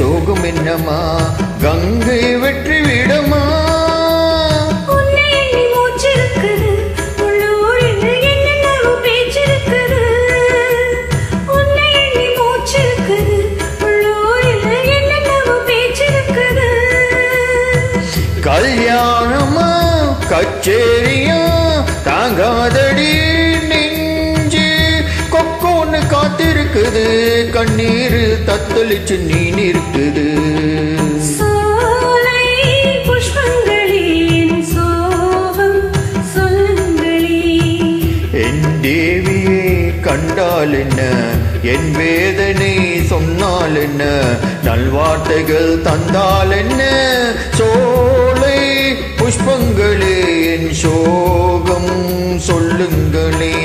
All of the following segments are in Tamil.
சோகம் என்னமா கங்கை வெற்றி விடமா கல்யாணமா கச்சேரியா தாங்காதடி நெஞ்சு கொக்கோன்னு காத்திருக்குது கண்ணீர் தத்தளிச்சு நீ நிற்குது என் தேவியை கண்டால் என்ன என் வேதனை சொன்னால் என்ன நல்வார்த்தைகள் தந்தால் என்ன சோலை புஷ்பங்களே என் சோகம் சொல்லுங்களே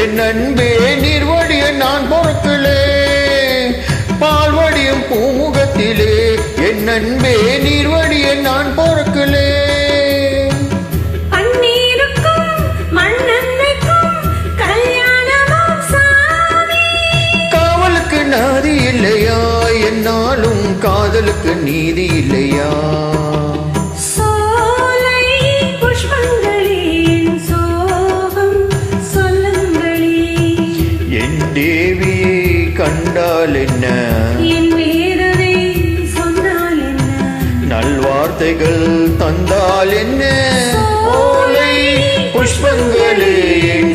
என் அன்பே நீர்வடிய நான் பொறுக்கலே பால்வடியும் பூமுகத்திலே என் அன்பே நீர்வடிய நான் பொறுக்கலே காவலுக்கு நாதி இல்லையா என்னாலும் காதலுக்கு நீதி இல்லையா தேவியை கண்டால் என்ன என் வேதனை சொன்னால் என்ன நல்வார்த்தைகள் தந்தால் என்ன ஓலை புஷ்பங்களே என்